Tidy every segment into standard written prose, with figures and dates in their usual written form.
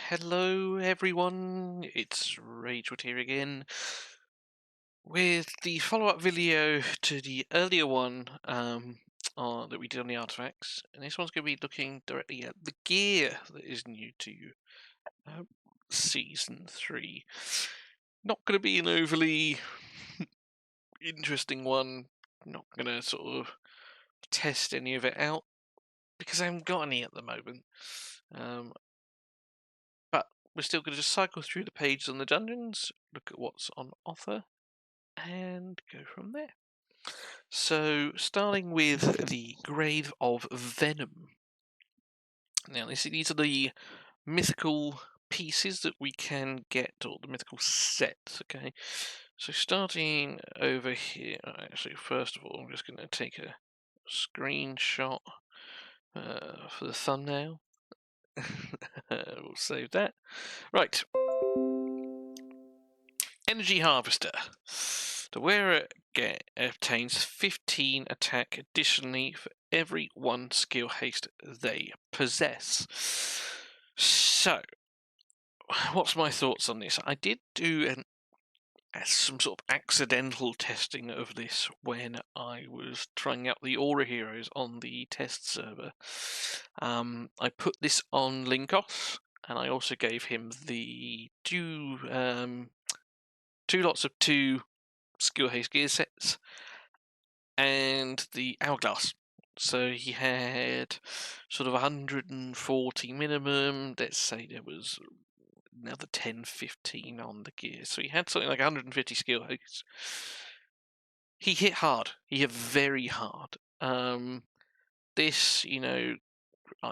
Hello everyone, it's Ragewood here again with the follow-up video to the earlier one that we did on the artifacts, and this one's going to be looking directly at the gear that is new to Season 3. Not going to be an overly interesting one, not going to sort of test any of it out because I haven't got any at the moment. But we're still going to just cycle through the pages on the dungeons, look at what's on offer, and go from there. So, starting with the Grave of Venom. Now, these are the mythical pieces that we can get, or the mythical sets, okay? So, starting over here, actually, first of all, I'm just going to take a screenshot for the thumbnail. We'll save that. Right. Energy Harvester. The wearer obtains 15 attack additionally for every 1 skill haste they possess. So, what's my thoughts on this? I did do some sort of accidental testing of this when I was trying out the Aura Heroes on the test server. I put this on Linkos, and I also gave him the two lots of 2 skill haste gear sets and the hourglass. So he had sort of 140 minimum. Let's say there was another 10-15 on the gear. So he had something like 150 skill haste. He hit hard. He hit very hard. This,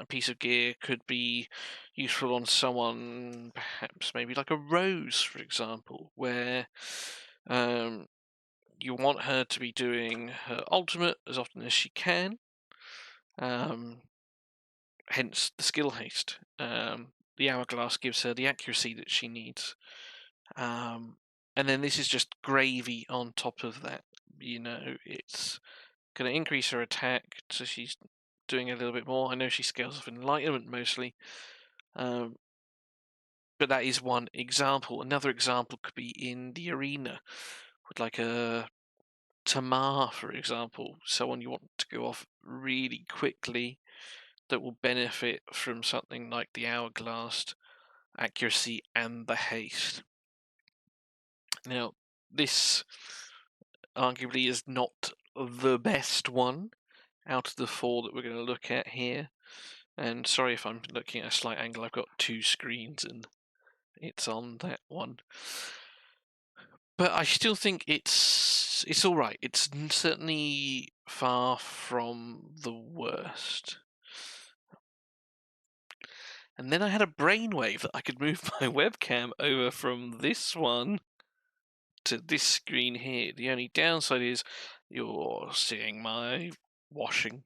piece of gear could be useful on someone, perhaps maybe like a Rose, for example, where you want her to be doing her ultimate as often as she can, hence the skill haste. The hourglass gives her the accuracy that she needs. And then this is just gravy on top of that. It's going to increase her attack, so she's doing a little bit more. I know she scales off enlightenment mostly. But that is one example. Another example could be in the arena with like a Tamar, for example, someone you want to go off really quickly that will benefit from something like the hourglass, accuracy, and the haste. Now, this arguably is not the best one out of the 4 that we're going to look at here. And sorry if I'm looking at a slight angle, I've got 2 screens and it's on that one. But I still think it's all right. It's certainly far from the worst. And then I had a brainwave that I could move my webcam over from this one to this screen here. The only downside is you're seeing my washing.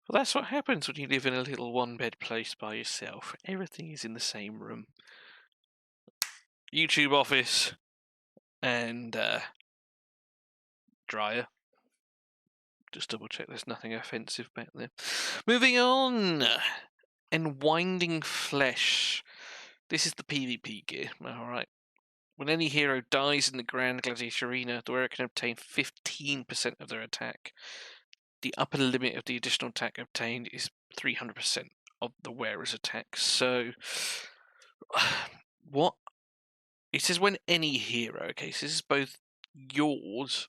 Well, that's what happens when you live in a little one-bed place by yourself. Everything is in the same room. YouTube office and dryer. Just double check there's nothing offensive back there. Moving on. Enwinding Flesh. This is the PvP gear. Alright. When any hero dies in the Grand Gladiator Arena, the wearer can obtain 15% of their attack. The upper limit of the additional attack obtained is 300% of the wearer's attack. So, what? It says when any hero, okay, so this is both yours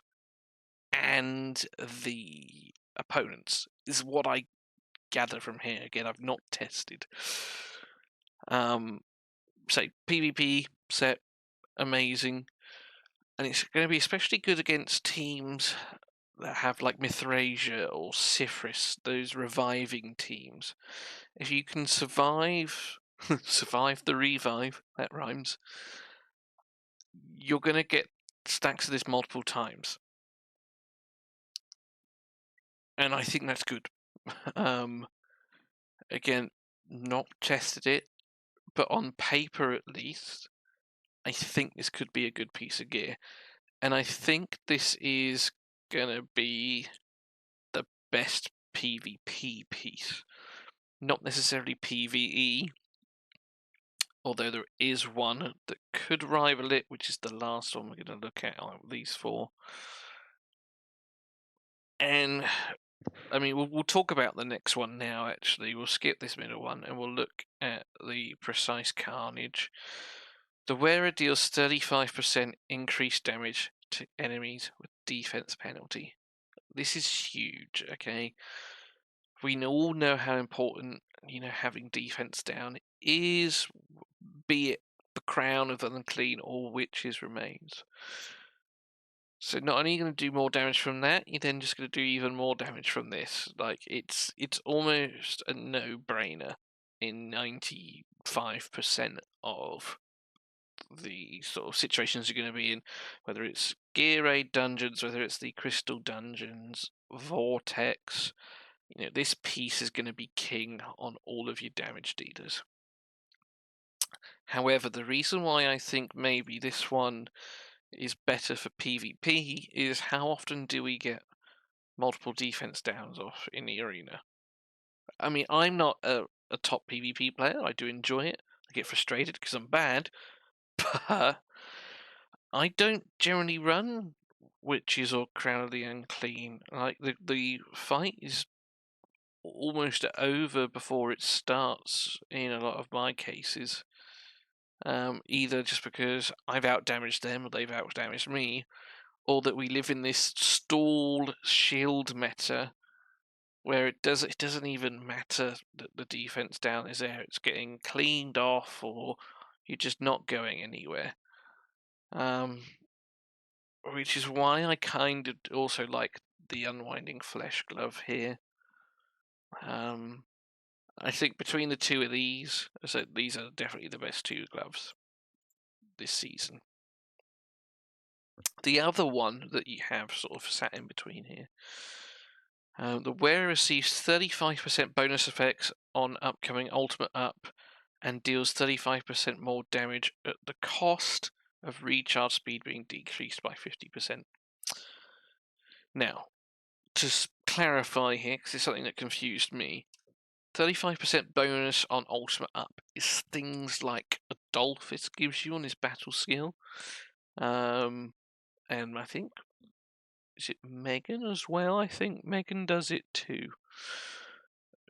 and the opponent's, is what I gather from here. Again, I've not tested. Say PvP set, amazing, and it's going to be especially good against teams that have like Mithrasia or Sifris, those reviving teams. If you can survive the revive, that rhymes, you're going to get stacks of this multiple times. And I think that's good. Again, not tested it, but on paper at least, I think this could be a good piece of gear. And I think this is going to be the best PvP piece. Not necessarily PvE, although there is one that could rival it, which is the last one we're going to look at out of these four. And I mean, we'll talk about the next one now, actually. We'll skip this middle one and we'll look at the Precise Carnage. The wearer deals 35% increased damage to enemies with defense penalty. This is huge, okay? We all know how important, having defense down is, be it the crown of the unclean or witches remains. So not only are you going to do more damage from that, you're then just going to do even more damage from this. Like, it's almost a no-brainer in 95% of the sort of situations you're going to be in, whether it's gear raid dungeons, whether it's the crystal dungeons, vortex. This piece is going to be king on all of your damage dealers. However, the reason why I think maybe this one is better for PvP is how often do we get multiple defense downs off in the arena? I mean, I'm not a top PvP player. I do enjoy it. I get frustrated because I'm bad, but I don't generally run witches or crown of the unclean. Like, the fight is almost over before it starts in a lot of my cases. Either just because I've outdamaged them or they've outdamaged me, or that we live in this stalled shield meta where it doesn't even matter that the defense down is there. It's getting cleaned off, or you're just not going anywhere. Which is why I kind of also like the Unwinding Flesh glove here. I think between the two of these, so these are definitely the best two gloves this season. The other one that you have sort of sat in between here, the wearer receives 35% bonus effects on upcoming Ultimate Up and deals 35% more damage at the cost of recharge speed being decreased by 50%. Now, to clarify here, because it's something that confused me, 35% bonus on Ultimate Up is things like Adolphus gives you on his battle skill. And I think, is it Megan as well? I think Megan does it too.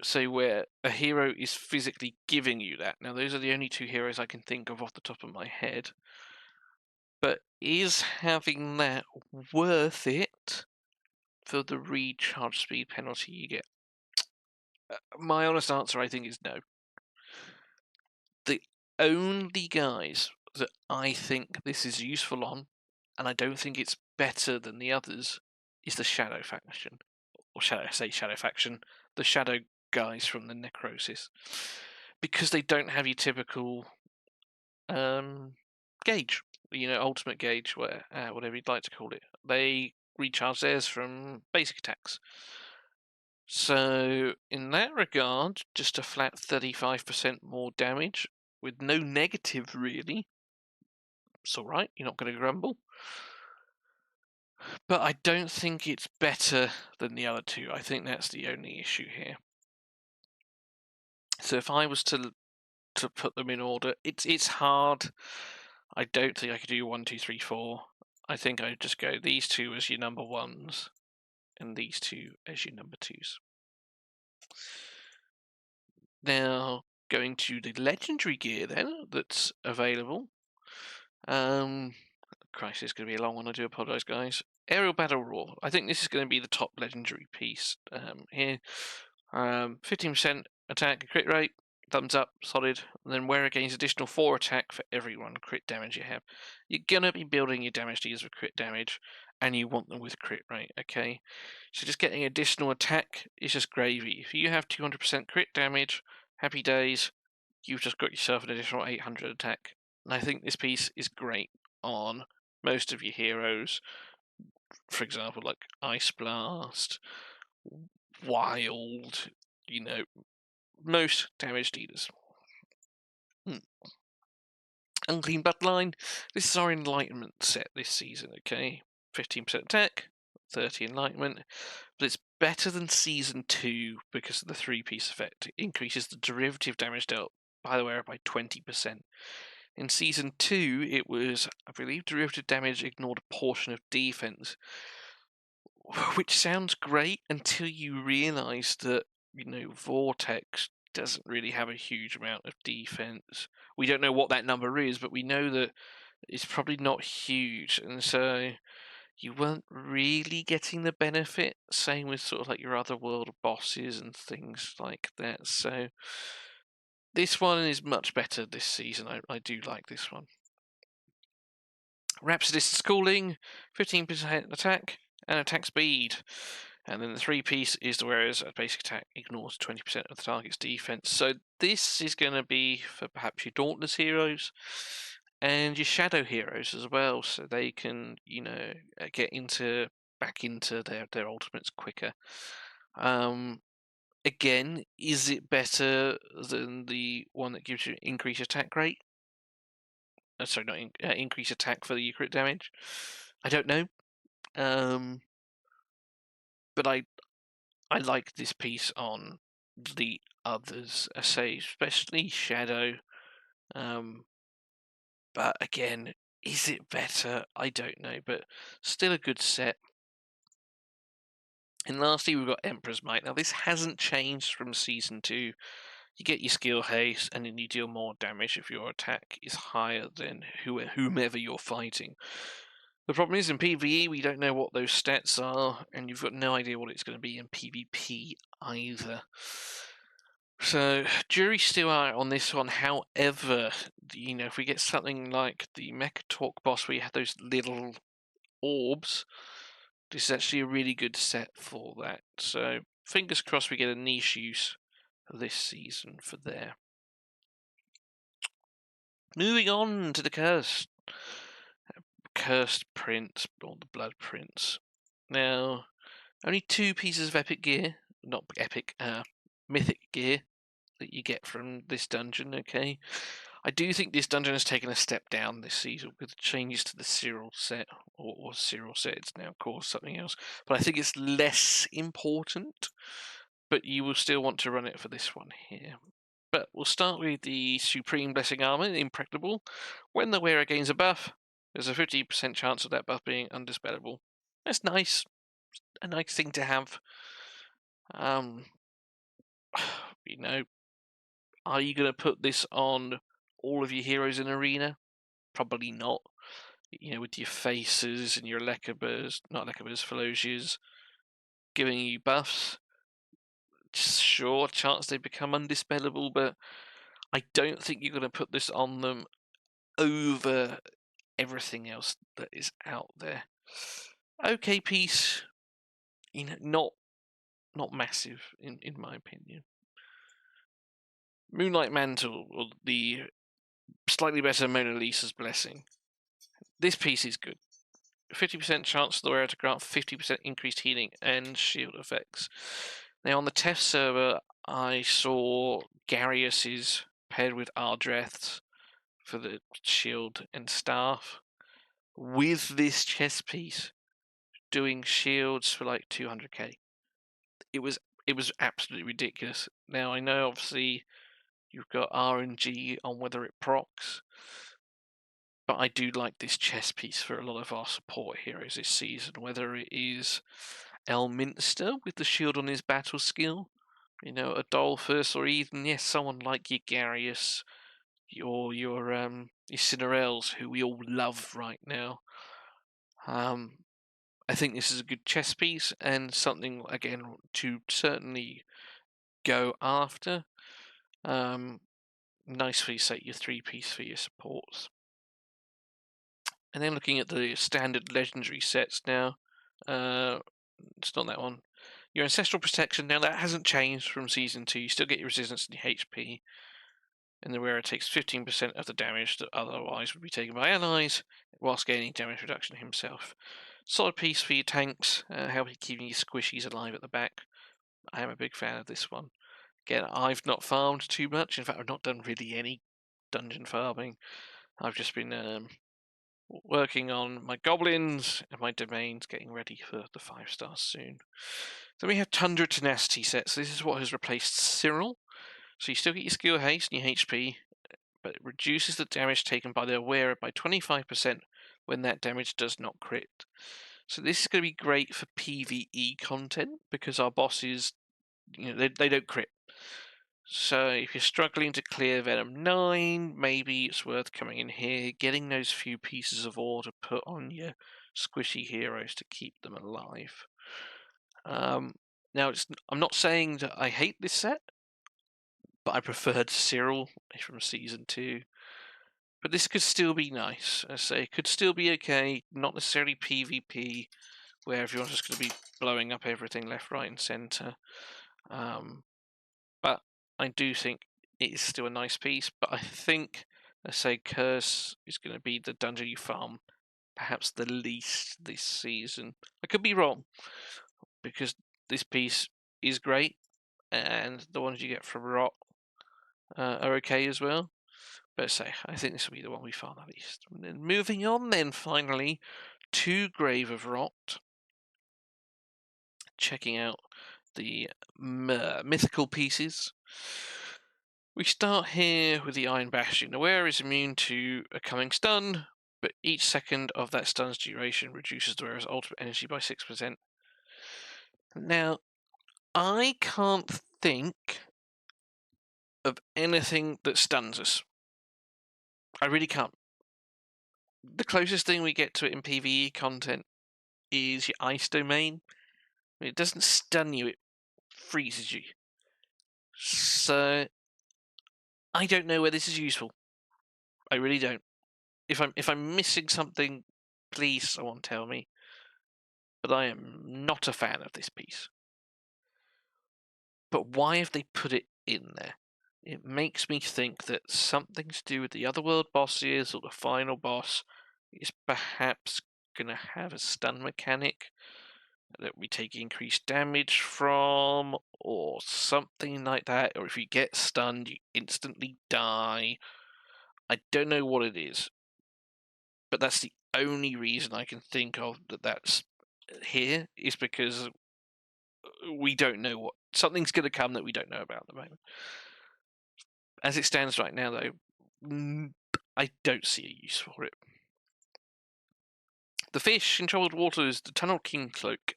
So where a hero is physically giving you that. Now, those are the only two heroes I can think of off the top of my head. But is having that worth it for the recharge speed penalty you get? My honest answer, I think, is no. The only guys that I think this is useful on, and I don't think it's better than the others, is the Shadow faction. Or Shadow faction, the Shadow guys from the Necrosis. Because they don't have your typical gauge, ultimate gauge, whatever you'd like to call it. They recharge theirs from basic attacks. So, in that regard, just a flat 35% more damage with no negative, really. It's alright, you're not going to grumble. But I don't think it's better than the other two. I think that's the only issue here. So if I was to put them in order, it's hard. I don't think I could do 1, 2, 3, 4. I think I'd just go these two as your number ones, and these two as your number twos. Now, going to the legendary gear then that's available. Christ, it's going to be a long one. I do apologise, guys. Aerial Battle Roar. I think this is going to be the top legendary piece here. 15% attack and crit rate. Thumbs up, solid. And then wearer gains additional 4 attack for every 1 crit damage you have. You're going to be building your damage dealers with crit damage, and you want them with crit rate, okay? So just getting additional attack is just gravy. If you have 200% crit damage, happy days, you've just got yourself an additional 800 attack. And I think this piece is great on most of your heroes. For example, like Ice Blast, Wild, most damage dealers. Unclean Bloodline. This is our Enlightenment set this season, okay? 15% attack, 30 Enlightenment. But it's better than Season 2 because of the 3-piece effect. It increases the derivative damage dealt by the wearer by 20%. In Season 2, it was, I believe, derivative damage ignored a portion of defense, which sounds great until you realize that, Vortex doesn't really have a huge amount of defense. We don't know what that number is, but we know that it's probably not huge, and so you weren't really getting the benefit. Same with sort of like your other world bosses and things like that. So this one is much better this season. I do like this one. Rhapsodist's Schooling, 15% attack and attack speed. And then the 3-piece is the wearer's basic attack ignores 20% of the target's defense. So this is going to be for perhaps your Dauntless heroes and your Shadow heroes as well, so they can, get back into their ultimates quicker. Again, is it better than the one that gives you increased attack rate? Sorry, not increase attack for the crit damage. I don't know. But I like this piece on the others, I say, especially Shadow. But again, is it better? I don't know, but still a good set. And lastly, we've got Emperor's Might. Now, this hasn't changed from Season 2. You get your skill haste, and then you deal more damage if your attack is higher than whomever you're fighting. The problem is in PvE, we don't know what those stats are, and you've got no idea what it's going to be in PvP either. So, jury's still out on this one. However, if we get something like the Mechatalk boss where you have those little orbs, this is actually a really good set for that. So, fingers crossed we get a niche use this season for there. Moving on to the Cursed Prince, or the Blood Prince. Now, only 2 pieces of epic gear, not epic, mythic gear that you get from this dungeon, okay? I do think this dungeon has taken a step down this season with changes to the Cyril set, or Cyril set, it's now called something else. But I think it's less important, but you will still want to run it for this one here. But we'll start with the Supreme Blessing Armor, Impregnable. When the wearer gains a buff, there's a 50% chance of that buff being undispellable. That's nice. A nice thing to have. Are you going to put this on all of your heroes in Arena? Probably not. With your Faces and your Felosias giving you buffs. Sure, chance they become undispellable, but I don't think you're going to put this on them over everything else that is out there. Okay piece, not massive in my opinion. Moonlight Mantle, or the slightly better Mona Lisa's Blessing. This piece is good. 50% chance for the wearer to grant 50% increased healing and shield effects. Now on the test server, I saw Garius's paired with Ardreth's for the shield and staff, with this chest piece doing shields for like 200k. It was absolutely ridiculous. Now I know obviously you've got RNG on whether it procs, but I do like this chest piece for a lot of our support heroes this season, whether it is Elminster with the shield on his battle skill, Adolphus, or even someone like your Garius, your Cinerels, who we all love right now. I think this is a good chess piece and something again to certainly go after. Nicely set your 3-piece for your supports. And then looking at the standard legendary sets now, it's not that one. Your Ancestral Protection, now that hasn't changed from Season 2. You still get your resistance and your HP. And the wearer takes 15% of the damage that otherwise would be taken by allies, whilst gaining damage reduction himself. Solid piece for your tanks, helping keeping your squishies alive at the back. I am a big fan of this one. Again, I've not farmed too much. In fact, I've not done really any dungeon farming. I've just been working on my goblins and my domains, getting ready for the 5 stars soon. Then we have Tundra Tenacity sets. This is what has replaced Cyril. So you still get your skill haste and your HP, but it reduces the damage taken by the wearer by 25% when that damage does not crit. So this is going to be great for PvE content because our bosses, they don't crit. So if you're struggling to clear Venom 9, maybe it's worth coming in here, getting those few pieces of ore to put on your squishy heroes to keep them alive. Now, I'm not saying that I hate this set, but I preferred Cyril from Season 2. But this could still be nice. I say it could still be okay, not necessarily PvP, where everyone's just going to be blowing up everything left, right, and centre. But I do think it is still a nice piece. But I think, let's say, Curse is going to be the dungeon you farm perhaps the least this season. I could be wrong, because this piece is great, and the ones you get from Rot are okay as well. But say, I think this will be the one we farm the least. And then moving on, then finally to Grave of Rot. Checking out the mythical pieces. We start here with the Iron Bastion. The wearer is immune to a coming stun, but each second of that stun's duration reduces the wearer's ultimate energy by 6%. Now, I can't think of anything that stuns us. I really can't. The closest thing we get to it in PvE content is your ice domain. It doesn't stun you, it freezes you. So I don't know where this is useful. I really don't. If I'm missing something, please someone tell me. But I am not a fan of this piece. But why have they put it in there? It makes me think that something to do with the Otherworld bosses or the final boss is perhaps going to have a stun mechanic that we take increased damage from, or something like that. Or if you get stunned, you instantly die. I don't know what it is, but that's the only reason I can think of that's here, is because we don't know what something's going to come that we don't know about at the moment. As it stands right now, though, I don't see a use for it. The fish in troubled waters, the Tunnel King Cloak.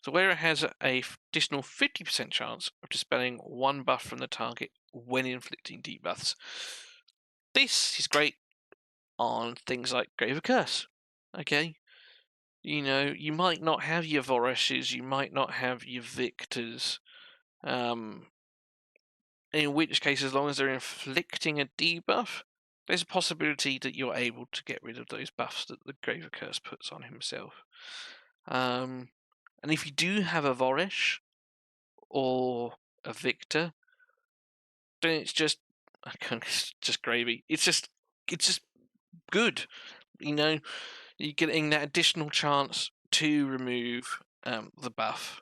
The wearer has an additional 50% chance of dispelling one buff from the target when inflicting debuffs. This is great on things like Grave of Curse. Okay, you might not have your Vorishes, you might not have your Victors. In which case, as long as they're inflicting a debuff, there's a possibility that you're able to get rid of those buffs that the Grave of Curse puts on himself. And if you do have a Vorish or a Victor, then it's just gravy. It's just good. You're getting that additional chance to remove the buff.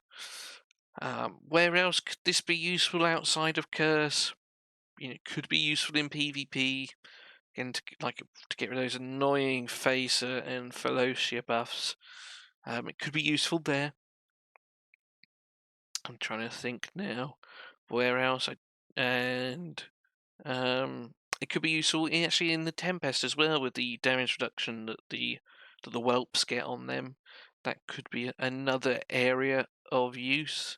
Where else could this be useful outside of Curse? It could be useful in PvP. Again, to get rid of those annoying Facer and Felocia buffs. It could be useful there. I'm trying to think now where else. It could be useful actually in the Tempest as well, with the damage reduction that the whelps get on them. That could be another area of use.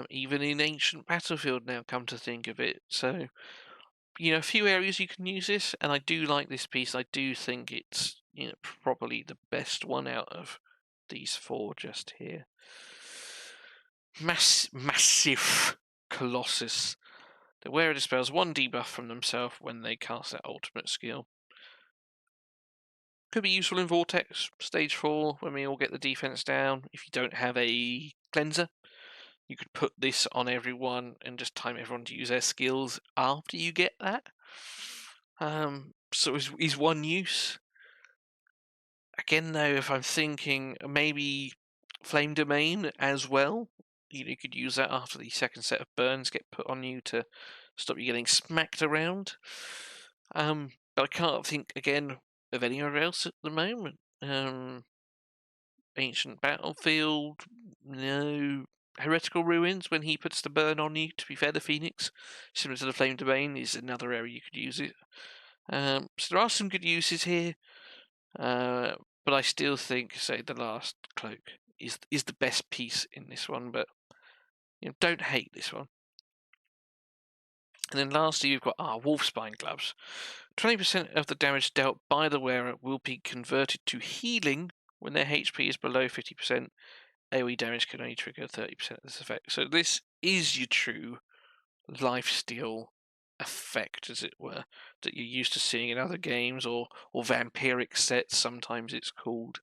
Even in Ancient Battlefield now, come to think of it. So, a few areas you can use this, and I do like this piece. I do think it's probably the best one out of these four just here. Massive Colossus. The wearer dispels one debuff from themselves when they cast their ultimate skill. Could be useful in Vortex Stage 4 when we all get the defense down. If you don't have a cleanser, you could put this on everyone and just time everyone to use their skills after you get that. So is one use. Again, though, if I'm thinking maybe Flame Domain as well, you could use that after the second set of burns get put on you to stop you getting smacked around. But I can't think again of anywhere else at the moment. Ancient Battlefield, no. Heretical Ruins, when he puts the burn on you, to be fair, the Phoenix, similar to the Flame Domain, is another area you could use it. So there are some good uses here, but I still think, say, the last cloak is the best piece in this one, but don't hate this one. And then lastly, you've got our Wolfspine Gloves. 20% of the damage dealt by the wearer will be converted to healing when their HP is below 50%. AoE damage can only trigger 30% of this effect. So this is your true lifesteal effect, as it were, that you're used to seeing in other games, or vampiric sets, sometimes it's called.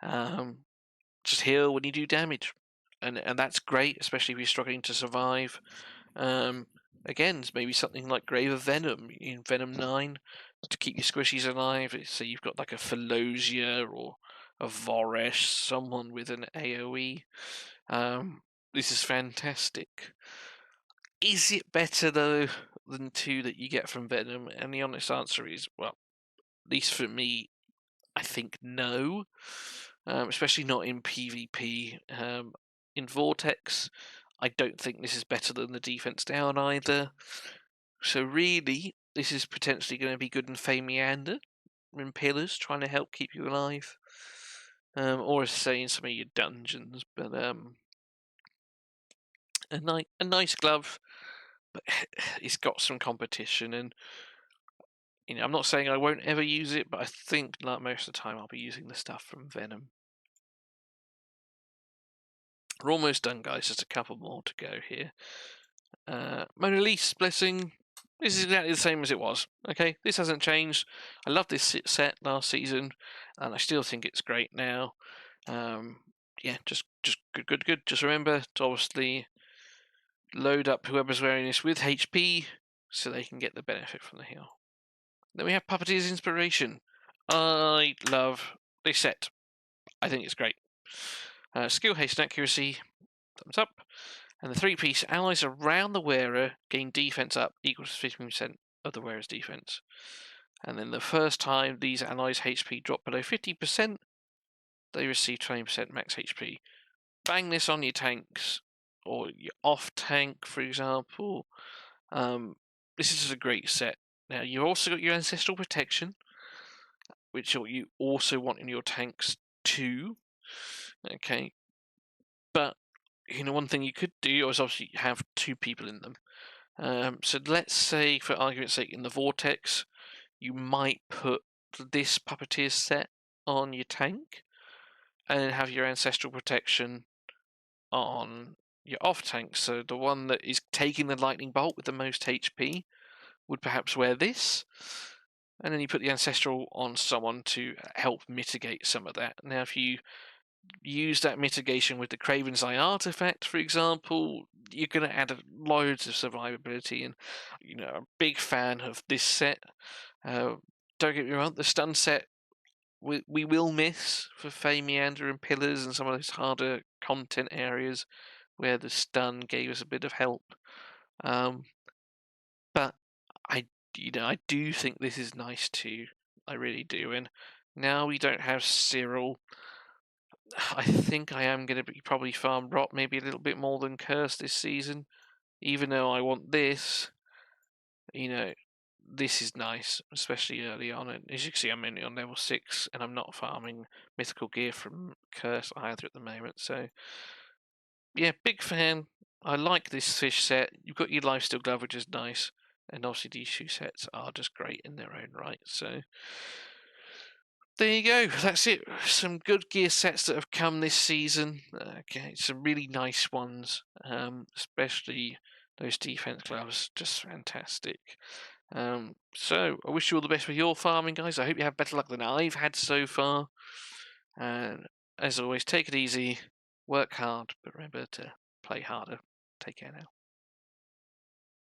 Just heal when you do damage. And that's great, especially if you're struggling to survive. Again, it's maybe something like Grave of Venom in Venom 9 to keep your squishies alive. So you've got like a Philosia or a Voresh, someone with an AoE. This is fantastic. Is it better, though, than 2 that you get from Venom? And the honest answer is, well, at least for me, I think no. Especially not in PvP. In Vortex, I don't think this is better than the defense down either. So really, this is potentially going to be good in Fey Meander, in Pillars, trying to help keep you alive. Or say in some of your dungeons, but a nice glove, but it's got some competition, and I'm not saying I won't ever use it, but I think like most of the time I'll be using the stuff from Venom. We're almost done, guys. Just a couple more to go here. Mona Lisa Blessing. This is exactly the same as it was. Okay, this hasn't changed. I loved this set last season, and I still think it's great now. Yeah, just good. Just remember to obviously load up whoever's wearing this with HP, so they can get the benefit from the heal. Then we have Puppeteer's Inspiration. I love this set. I think it's great. Skill, haste, and accuracy. Thumbs up. And the 3-piece allies around the wearer gain defense up equals 15% of the wearer's defense. And then the first time these allies' HP drop below 50%, they receive 20% max HP. Bang this on your tanks, or your off-tank, for example. This is a great set. Now, you've also got your Ancestral Protection, which you also want in your tanks too. Okay. But, one thing you could do is obviously have 2 people in them. So let's say, for argument's sake, in the Vortex, you might put this Puppeteer set on your tank, and then have your Ancestral Protection on your off-tank. So the one that is taking the Lightning Bolt with the most HP would perhaps wear this, and then you put the Ancestral on someone to help mitigate some of that. Now, if you use that mitigation with the Craven's Eye artifact, for example, you're going to add loads of survivability, and a big fan of this set. Don't get me wrong, the stun set we will miss for Fey Meander and Pillars and some of those harder content areas where the stun gave us a bit of help. But I do think this is nice too. I really do. And now we don't have Cyril, I think I am going to be probably farm rot maybe a little bit more than Curse this season. Even though I want this, this is nice, especially early on. And as you can see, I'm only on level 6, and I'm not farming mythical gear from Curse either at the moment. So, yeah, big fan. I like this fish set. You've got your Lifesteal Glove, which is nice. And obviously these 2 sets are just great in their own right. So, there you go. That's it. Some good gear sets that have come this season. Okay, some really nice ones, especially those defense gloves. Just fantastic. So I wish you all the best with your farming, guys. I hope you have better luck than I've had so far. And as always, take it easy, work hard, but remember to play harder. Take care now.